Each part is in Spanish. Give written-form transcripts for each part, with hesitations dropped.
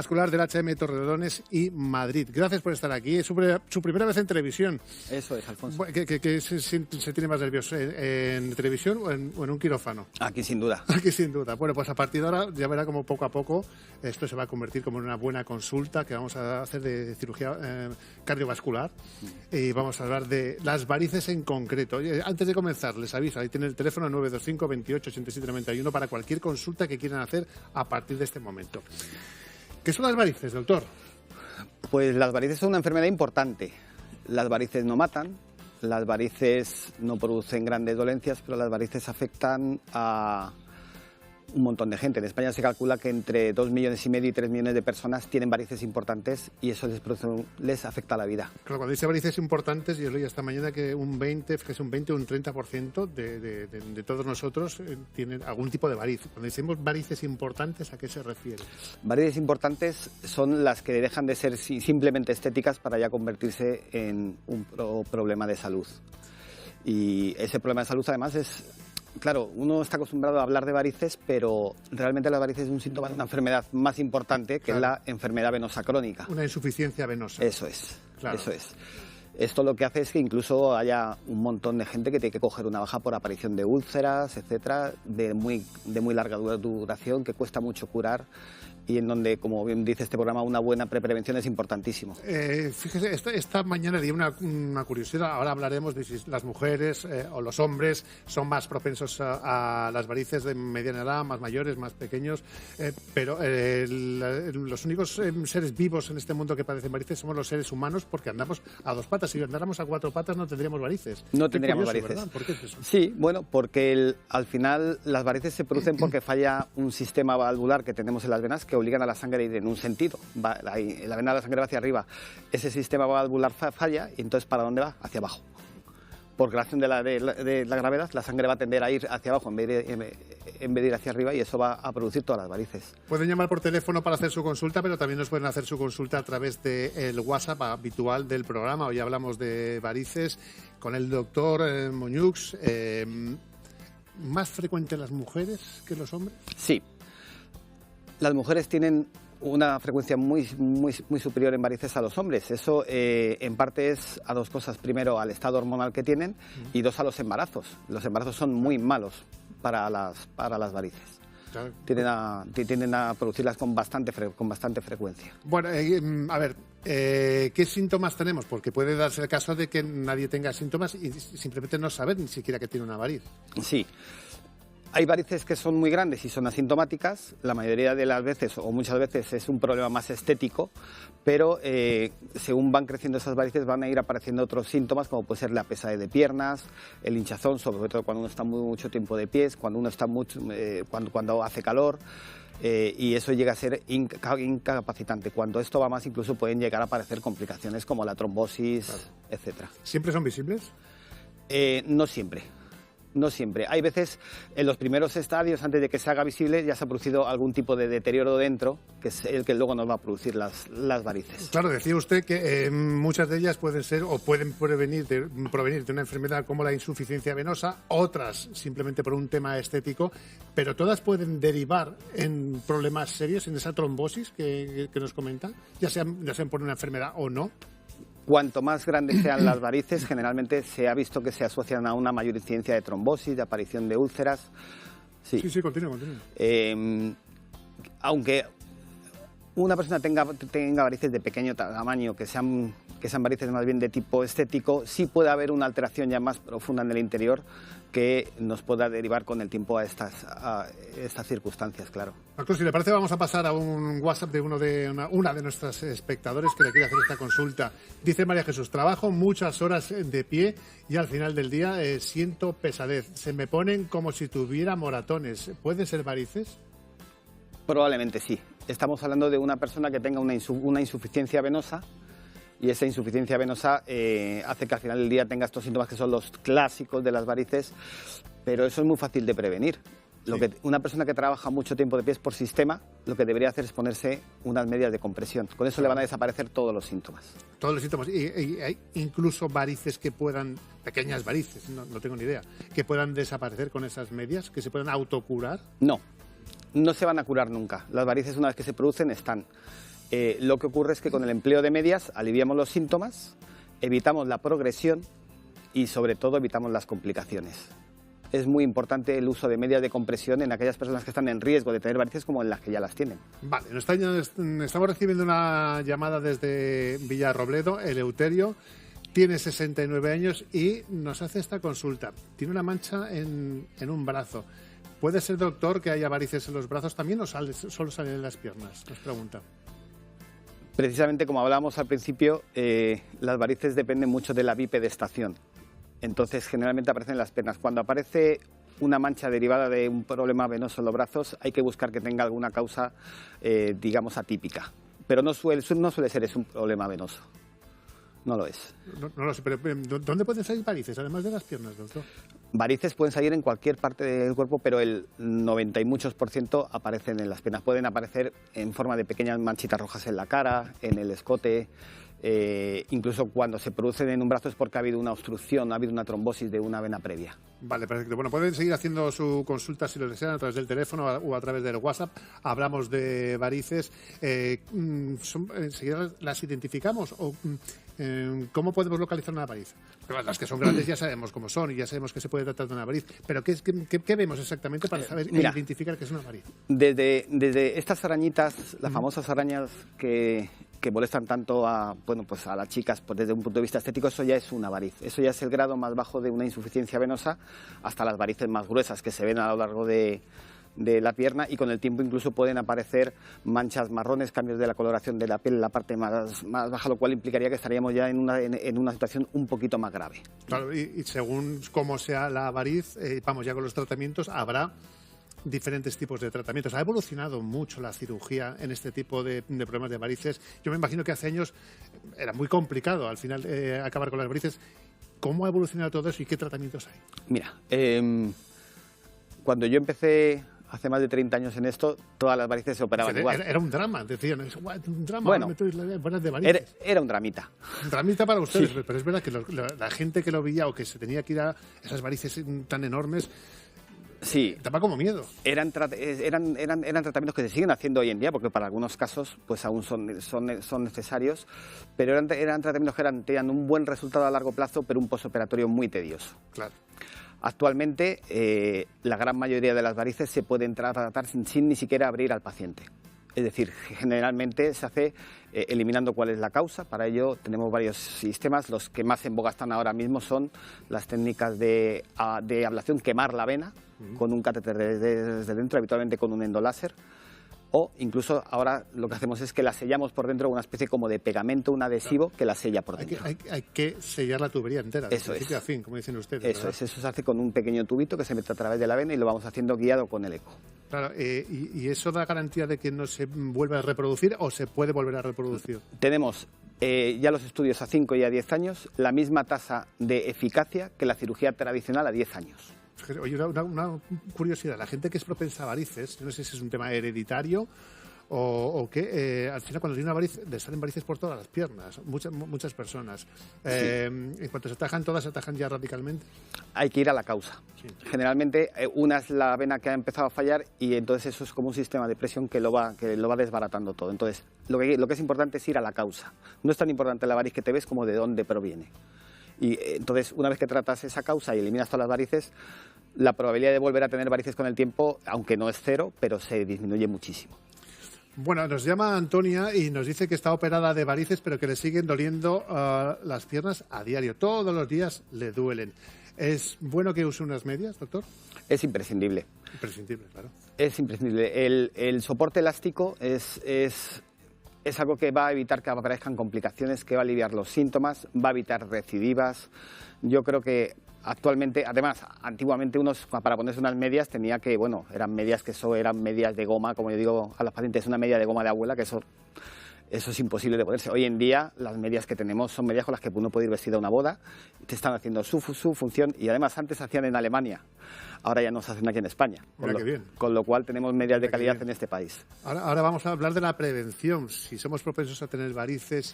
Vascular del HM Torrelodones y Madrid. Gracias por estar aquí. Es su primera vez en televisión. Eso es, Alfonso. ¿Qué se tiene más nervioso? ¿En televisión o en un quirófano? Aquí sin duda. Aquí sin duda. Bueno, pues a partir de ahora ya verá como poco a poco esto se va a convertir como en una buena consulta que vamos a hacer de cirugía cardiovascular y vamos a hablar de las varices en concreto. Oye, antes de comenzar, les aviso, ahí tiene el teléfono 925 28 87 91 para cualquier consulta que quieran hacer a partir de este momento. ¿Qué son las varices, doctor? Pues las varices son una enfermedad importante. Las varices no matan, las varices no producen grandes dolencias, pero las varices afectan a un montón de gente. En España se calcula que entre 2,5 millones y 3 millones de personas tienen varices importantes y eso les afecta a la vida. Claro, cuando dice varices importantes, yo leí esta mañana que un 20 o un 30% de todos nosotros tienen algún tipo de variz. Cuando decimos varices importantes, ¿a qué se refiere? Varices importantes son las que dejan de ser simplemente estéticas para ya convertirse en un problema de salud. Y ese problema de salud además es... Claro, uno está acostumbrado a hablar de varices, pero realmente la varices es un síntoma de una enfermedad más importante, que es la enfermedad venosa crónica. Una insuficiencia venosa. Eso es, claro. Eso es. Esto lo que hace es que incluso haya un montón de gente que tiene que coger una baja por aparición de úlceras, etcétera, de muy larga duración, que cuesta mucho curar y en donde, como bien dice este programa, una buena prevención es importantísimo. Fíjese, esta mañana di una curiosidad. Ahora hablaremos de si las mujeres o los hombres son más propensos a las varices de mediana edad, más mayores, más pequeños, pero los únicos seres vivos en este mundo que padecen varices somos los seres humanos, porque andamos a dos patas. Si andáramos a cuatro patas no tendríamos varices. No tendríamos varices. ¿Verdad? ¿Por qué es eso? Sí, bueno, porque al final las varices se producen porque falla un sistema valvular que tenemos en las venas que obligan a la sangre a ir en un sentido. La vena de la sangre va hacia arriba. Ese sistema valvular falla y entonces ¿para dónde va? Hacia abajo. Por relación de la gravedad, la sangre va a tender a ir hacia abajo en vez de ir hacia arriba y eso va a producir todas las varices. Pueden llamar por teléfono para hacer su consulta, pero también nos pueden hacer su consulta a través del WhatsApp habitual del programa. Hoy hablamos de varices con el doctor Moñux. ¿Más frecuente en las mujeres que los hombres? Sí. Las mujeres tienen una frecuencia muy superior en varices a los hombres. Eso en parte es a dos cosas. Primero, al estado hormonal que tienen y dos, a los embarazos. Los embarazos son muy malos para las varices. Claro. Tienden a producirlas con bastante frecuencia. Bueno, a ver, ¿qué síntomas tenemos? Porque puede darse el caso de que nadie tenga síntomas y simplemente no saber ni siquiera que tiene una variz. Sí. Hay varices que son muy grandes y son asintomáticas. La mayoría de las veces, o muchas veces, es un problema más estético, pero según van creciendo esas varices van a ir apareciendo otros síntomas, como puede ser la pesadez de piernas, el hinchazón, sobre todo cuando uno está mucho tiempo de pies, cuando uno está cuando hace calor, y eso llega a ser incapacitante. Cuando esto va más, incluso pueden llegar a aparecer complicaciones como la trombosis, claro, etcétera. ¿Siempre son visibles? No siempre. No siempre. Hay veces, en los primeros estadios, antes de que se haga visible, ya se ha producido algún tipo de deterioro dentro, que es el que luego nos va a producir las varices. Claro, decía usted que muchas de ellas pueden ser o pueden provenir de una enfermedad como la insuficiencia venosa, otras simplemente por un tema estético, pero todas pueden derivar en problemas serios, en esa trombosis que nos comenta, ya sean por una enfermedad o no. Cuanto más grandes sean las varices, generalmente se ha visto que se asocian a una mayor incidencia de trombosis, de aparición de úlceras. Sí, continúa. Aunque una persona tenga varices de pequeño tamaño, que sean varices más bien de tipo estético, sí puede haber una alteración ya más profunda en el interior que nos pueda derivar con el tiempo a estas circunstancias, claro. Doctor, si le parece, vamos a pasar a un WhatsApp de una de nuestras espectadores que le quiere hacer esta consulta. Dice María Jesús: trabajo muchas horas de pie y al final del día siento pesadez. Se me ponen como si tuviera moratones. ¿Pueden ser varices? Probablemente sí. Estamos hablando de una persona que tenga una insuficiencia venosa, y esa insuficiencia venosa hace que al final del día tenga estos síntomas que son los clásicos de las varices, pero eso es muy fácil de prevenir. Una persona que trabaja mucho tiempo de pies por sistema, lo que debería hacer es ponerse unas medias de compresión. Con eso le van a desaparecer todos los síntomas. Todos los síntomas. Y hay incluso varices que puedan, pequeñas varices, no tengo ni idea, que puedan desaparecer con esas medias, que se puedan autocurar. No se van a curar nunca. Las varices, una vez que se producen, están. Lo que ocurre es que con el empleo de medias aliviamos los síntomas, evitamos la progresión y sobre todo evitamos las complicaciones. Es muy importante el uso de medias de compresión en aquellas personas que están en riesgo de tener varices como en las que ya las tienen. Vale, estamos recibiendo una llamada desde Villarrobledo, Eleuterio, tiene 69 años y nos hace esta consulta. Tiene una mancha en un brazo. ¿Puede ser, doctor, que haya varices en los brazos también o solo salen en las piernas? Nos pregunta. Precisamente como hablábamos al principio, las varices dependen mucho de la bipedestación. Entonces, generalmente aparecen en las piernas. Cuando aparece una mancha derivada de un problema venoso en los brazos, hay que buscar que tenga alguna causa, digamos, atípica. Pero no suele ser un problema venoso. No lo es. No lo sé, pero ¿dónde pueden salir varices, además de las piernas, doctor? Varices pueden salir en cualquier parte del cuerpo, pero el 90 y muchos % aparecen en las piernas. Pueden aparecer en forma de pequeñas manchitas rojas en la cara, en el escote. Incluso cuando se producen en un brazo es porque ha habido una obstrucción, ha habido una trombosis de una vena previa. Vale, perfecto. Bueno, pueden seguir haciendo su consulta si lo desean a través del teléfono o a través del WhatsApp. Hablamos de varices. ¿Enseguida las identificamos o cómo podemos localizar una variz? Las que son grandes ya sabemos cómo son y ya sabemos que se puede tratar de una variz. Pero ¿qué vemos exactamente para saber identificar que es una variz? Desde estas arañitas, las famosas arañas que molestan tanto a las chicas desde un punto de vista estético, eso ya es una variz. Eso ya es el grado más bajo de una insuficiencia venosa, hasta las varices más gruesas que se ven a lo largo de la pierna, y con el tiempo incluso pueden aparecer manchas marrones, cambios de la coloración de la piel en la parte más baja, lo cual implicaría que estaríamos ya en una situación un poquito más grave. Claro, y según cómo sea la variz, ya con los tratamientos habrá diferentes tipos de tratamientos. Ha evolucionado mucho la cirugía en este tipo de problemas de varices. Yo me imagino que hace años era muy complicado al final acabar con las varices. ¿Cómo ha evolucionado todo eso y qué tratamientos hay? Mira, cuando yo empecé hace más de 30 años en esto, todas las varices se operaban igual. Era un drama, decían, un drama. Bueno, de varices. Era un dramita. Un dramita para ustedes, sí. Pero es verdad que la gente que lo veía o que se tenía que ir a esas varices tan enormes, sí, daba como miedo. Eran tratamientos que se siguen haciendo hoy en día, porque para algunos casos pues aún son necesarios, pero eran tratamientos que tenían un buen resultado a largo plazo, pero un postoperatorio muy tedioso. Claro. Actualmente, la gran mayoría de las varices se pueden tratar sin ni siquiera abrir al paciente. Es decir, generalmente se hace eliminando cuál es la causa. Para ello tenemos varios sistemas. Los que más en boga están ahora mismo son las técnicas de ablación, quemar la vena con un catéter desde dentro, habitualmente con un endoláser. O incluso ahora lo que hacemos es que la sellamos por dentro con una especie como de pegamento, un adhesivo que la sella por dentro. Hay que sellar la tubería entera, de principio a fin, como dicen ustedes. Eso se hace con un pequeño tubito que se mete a través de la vena y lo vamos haciendo guiado con el eco. Claro, ¿y eso da garantía de que no se vuelve a reproducir o se puede volver a reproducir? Tenemos ya los estudios a 5 y a 10 años la misma tasa de eficacia que la cirugía tradicional a 10 años. Oye, una curiosidad, la gente que es propensa a varices, no sé si es un tema hereditario o qué, al final cuando tiene una variz le salen varices por todas las piernas, muchas personas. Sí. En cuanto se atajan, todas se atajan ya radicalmente. Hay que ir a la causa. Sí. Generalmente una es la vena que ha empezado a fallar y entonces eso es como un sistema de presión que lo va desbaratando todo. Entonces lo que es importante es ir a la causa. No es tan importante la variz que te ves como de dónde proviene. Y entonces, una vez que tratas esa causa y eliminas todas las varices, la probabilidad de volver a tener varices con el tiempo, aunque no es cero, pero se disminuye muchísimo. Bueno, nos llama Antonia y nos dice que está operada de varices, pero que le siguen doliendo las piernas a diario. Todos los días le duelen. ¿Es bueno que use unas medias, doctor? Es imprescindible. Imprescindible, claro. Es imprescindible. El soporte elástico es algo que va a evitar que aparezcan complicaciones, que va a aliviar los síntomas, va a evitar recidivas. Yo creo que actualmente, además, antiguamente para ponerse unas medias tenía que, eran medias eran medias de goma, como yo digo a los pacientes, una media de goma de abuela, que eso es imposible de ponerse. Hoy en día las medias que tenemos son medias con las que uno puede ir vestido a una boda, te están haciendo su función y además antes se hacían en Alemania, ahora ya no se hacen aquí en España. Con lo cual tenemos medias de calidad en este país. Ahora vamos a hablar de la prevención, si somos propensos a tener varices,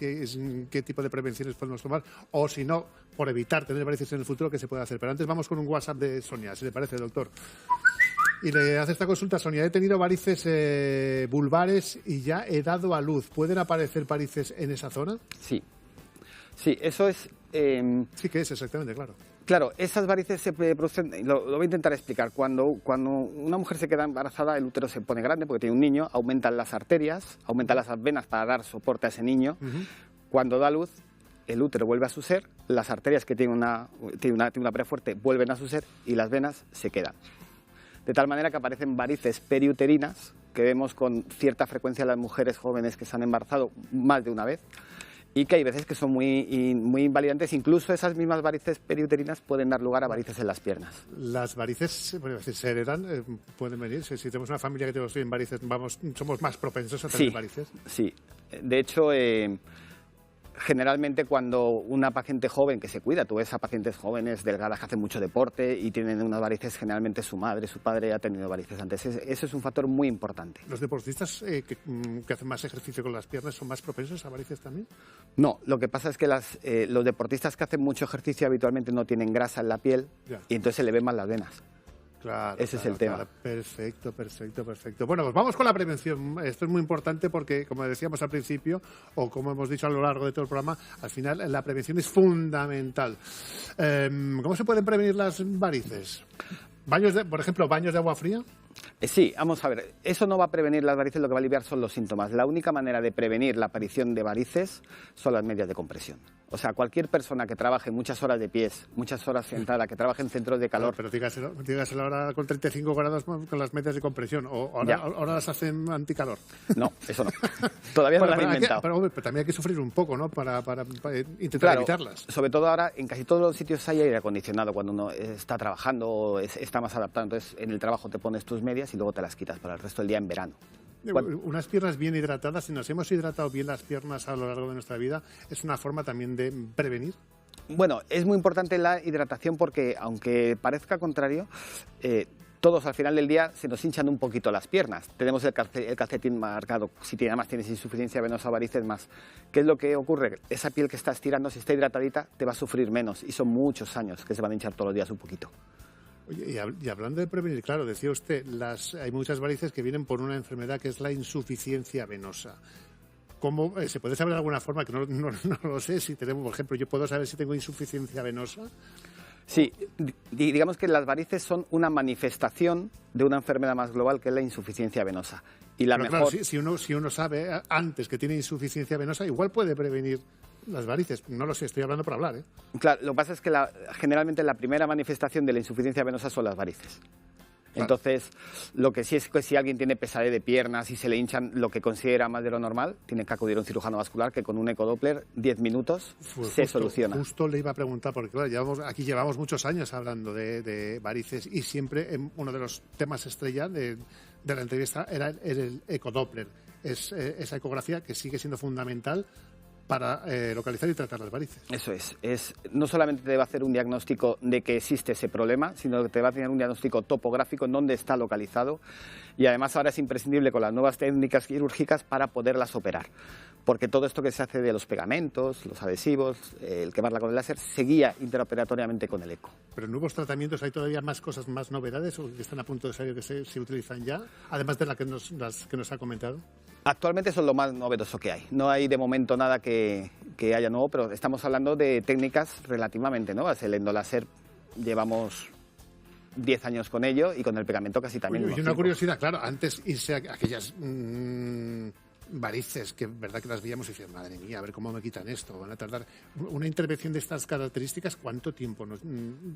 qué tipo de prevenciones podemos tomar o si no, por evitar tener varices en el futuro, qué se puede hacer. Pero antes vamos con un WhatsApp de Sonia, si le parece, doctor. Y le hace esta consulta, Sonia. He tenido varices vulvares y ya he dado a luz. ¿Pueden aparecer varices en esa zona? Sí. Sí, eso es... Sí, ¿qué es exactamente? Claro. Claro, esas varices se producen, lo voy a intentar explicar. Cuando una mujer se queda embarazada, el útero se pone grande porque tiene un niño, aumentan las arterias, aumentan las venas para dar soporte a ese niño. Cuando da luz, el útero vuelve a su ser, las arterias que tienen una pared fuerte vuelven a su ser y las venas se quedan. De tal manera que aparecen varices periuterinas, que vemos con cierta frecuencia en las mujeres jóvenes que se han embarazado más de una vez, y que hay veces que son muy invalidantes. Incluso esas mismas varices periuterinas pueden dar lugar a varices en las piernas. Las varices, bueno, se heredan, pueden venir. Si tenemos una familia que tiene varices, somos más propensos a tener varices. Sí, de hecho, generalmente cuando una paciente joven que se cuida, tú ves a pacientes jóvenes delgadas que hacen mucho deporte y tienen unas varices, generalmente su madre, su padre ha tenido varices antes. Eso es un factor muy importante. ¿Los deportistas que hacen más ejercicio con las piernas son más propensos a varices también? No, lo que pasa es que los deportistas que hacen mucho ejercicio habitualmente no tienen grasa en la piel y entonces se le ven más las venas. Claro, ese es el tema. Claro. Perfecto. Bueno, pues vamos con la prevención. Esto es muy importante porque, como decíamos al principio, o como hemos dicho a lo largo de todo el programa, al final la prevención es fundamental. ¿Cómo se pueden prevenir las varices? Por ejemplo, ¿baños de agua fría? Sí, vamos a ver, eso no va a prevenir las varices, lo que va a aliviar son los síntomas. La única manera de prevenir la aparición de varices son las medias de compresión. O sea, cualquier persona que trabaje muchas horas de pies, muchas horas sentada, que trabaje en centros de calor... Pero dígaselo ahora con 35 grados con las medias de compresión, o ahora las hacen anticalor. No, eso no. Todavía no las han inventado. Pero también hay que sufrir un poco, ¿no? Para intentar evitarlas. Sobre todo ahora, en casi todos los sitios hay aire acondicionado cuando uno está trabajando o está más adaptado. Entonces, en el trabajo te pones tus medias y luego te las quitas para el resto del día en verano. Unas piernas bien hidratadas, si nos hemos hidratado bien las piernas a lo largo de nuestra vida, es una forma también de prevenir. Bueno, es muy importante la hidratación porque, aunque parezca contrario, todos al final del día se nos hinchan un poquito las piernas. Tenemos el calcetín marcado, además tienes insuficiencia venosa o varices más. ¿Qué es lo que ocurre? Esa piel que está estirando, si está hidratadita, te va a sufrir menos y son muchos años que se van a hinchar todos los días un poquito. Oye, y hablando de prevenir, claro, decía usted, hay muchas varices que vienen por una enfermedad que es la insuficiencia venosa. ¿Cómo se puede saber de alguna forma, que no lo sé, si tenemos, por ejemplo, yo puedo saber si tengo insuficiencia venosa? Sí, digamos que las varices son una manifestación de una enfermedad más global que es la insuficiencia venosa. Y la mejor... Claro, si uno sabe antes que tiene insuficiencia venosa, igual puede prevenir las varices. No lo sé, estoy hablando por hablar, ¿eh? Claro, lo que pasa es que generalmente la primera manifestación de la insuficiencia venosa son las varices. Claro. Entonces, lo que sí es que si alguien tiene pesadez de piernas y se le hinchan lo que considera más de lo normal, tiene que acudir a un cirujano vascular que con un ecodoppler, 10 minutos, se soluciona. Justo le iba a preguntar, porque claro, aquí llevamos muchos años hablando de varices y siempre uno de los temas estrella de la entrevista era el ecodoppler. Es esa ecografía que sigue siendo fundamental para localizar y tratar las varices. Eso es. No solamente te va a hacer un diagnóstico de que existe ese problema, sino que te va a tener un diagnóstico topográfico en dónde está localizado y además ahora es imprescindible con las nuevas técnicas quirúrgicas para poderlas operar. Porque todo esto que se hace de los pegamentos, los adhesivos, el quemarla con el láser, se guía interoperatoriamente con el eco. Pero en nuevos tratamientos hay todavía más cosas, más novedades o que están a punto de salir que se utilizan ya, además de las que nos ha comentado. Actualmente son lo más novedoso que hay. No hay de momento nada que haya nuevo, pero estamos hablando de técnicas relativamente nuevas. El endoláser llevamos 10 años con ello y con el pegamento casi también. Y una curiosidad, claro, antes irse a aquellas varices que verdad que las veíamos y decíamos, madre mía, a ver cómo me quitan esto, van a tardar. Una intervención de estas características, ¿cuánto tiempo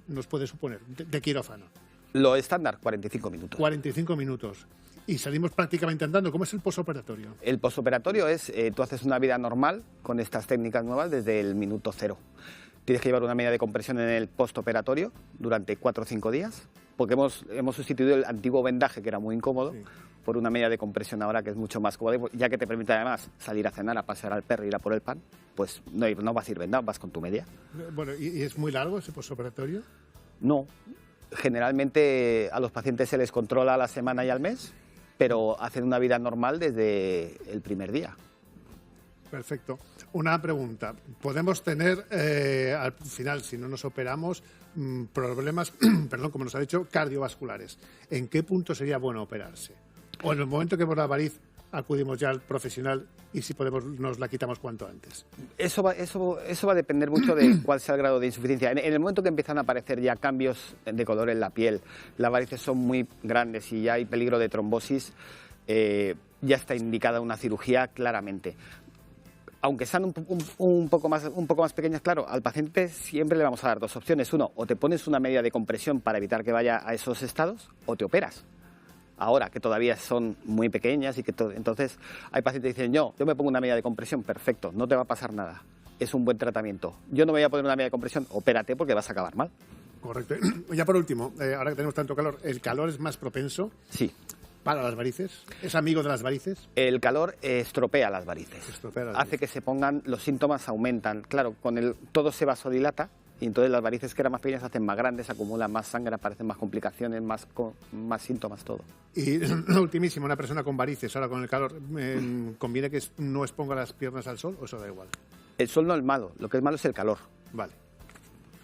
nos puede suponer de quirófano? Lo estándar, 45 minutos. 45 minutos. Y salimos prácticamente andando. ¿Cómo es el posoperatorio? El posoperatorio es, tú haces una vida normal con estas técnicas nuevas desde el minuto cero. Tienes que llevar una media de compresión en el postoperatorio durante 4 o 5 días, porque hemos sustituido el antiguo vendaje, que era muy incómodo, por una media de compresión ahora que es mucho más cómoda, ya que te permite además salir a cenar, a pasear al perro, ir a por el pan, pues no vas a ir vendado, vas con tu media. Bueno, ¿y es muy largo ese postoperatorio? No. Generalmente a los pacientes se les controla a la semana y al mes, pero hacen una vida normal desde el primer día. Perfecto. Una pregunta. ¿Podemos tener, al final, si no nos operamos, problemas, perdón, como nos ha dicho, cardiovasculares? ¿En qué punto sería bueno operarse? O en el momento que vemos la variz, acudimos ya al profesional y si podemos nos la quitamos cuanto antes. Eso va a depender mucho de cuál sea el grado de insuficiencia. En el momento que empiezan a aparecer ya cambios de color en la piel, las varices son muy grandes y ya hay peligro de trombosis, ya está indicada una cirugía claramente. Aunque sean un poco más pequeñas, claro, al paciente siempre le vamos a dar dos opciones. Uno, o te pones una media de compresión para evitar que vaya a esos estados, o te operas. Ahora, que todavía son muy pequeñas y que entonces hay pacientes que dicen, yo me pongo una media de compresión, perfecto, no te va a pasar nada. Es un buen tratamiento. Yo no me voy a poner una media de compresión, opérate porque vas a acabar mal. Correcto. Ya por último, ahora que tenemos tanto calor, ¿el calor es más propenso? Sí. ¿Para las varices? ¿Es amigo de las varices? El calor estropea las varices. Hace que se pongan, los síntomas aumentan. Claro, todo se vasodilata y entonces las varices que eran más pequeñas se hacen más grandes, acumulan más sangre, aparecen más complicaciones, más síntomas, todo. Y lo ultimísimo, una persona con varices, ahora con el calor, ¿conviene que no exponga las piernas al sol o eso da igual? El sol no es malo, lo que es malo es el calor. Vale.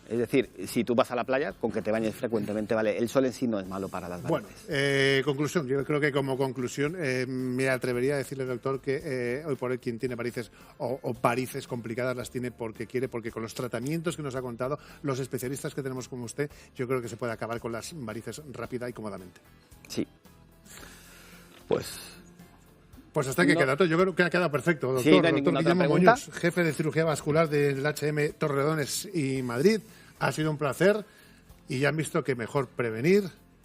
Es decir, si tú vas a la playa, con que te bañes frecuentemente, vale. El sol en sí no es malo para las varices. Bueno, conclusión. Yo creo que como conclusión me atrevería a decirle, doctor, que hoy por hoy quien tiene varices o varices complicadas las tiene porque quiere, porque con los tratamientos que nos ha contado, los especialistas que tenemos como usted, yo creo que se puede acabar con las varices rápida y cómodamente. Sí. Pues hasta que queda todo. Yo creo que ha quedado perfecto, doctor. Sí, no hay doctor Guillermo Muñoz, jefe de cirugía vascular del HM Torrelodones y Madrid. Ha sido un placer y ya han visto que mejor prevenir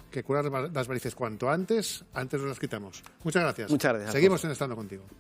que curar las varices cuanto antes nos las quitamos. Muchas gracias. Muchas gracias. Seguimos en Estando Contigo.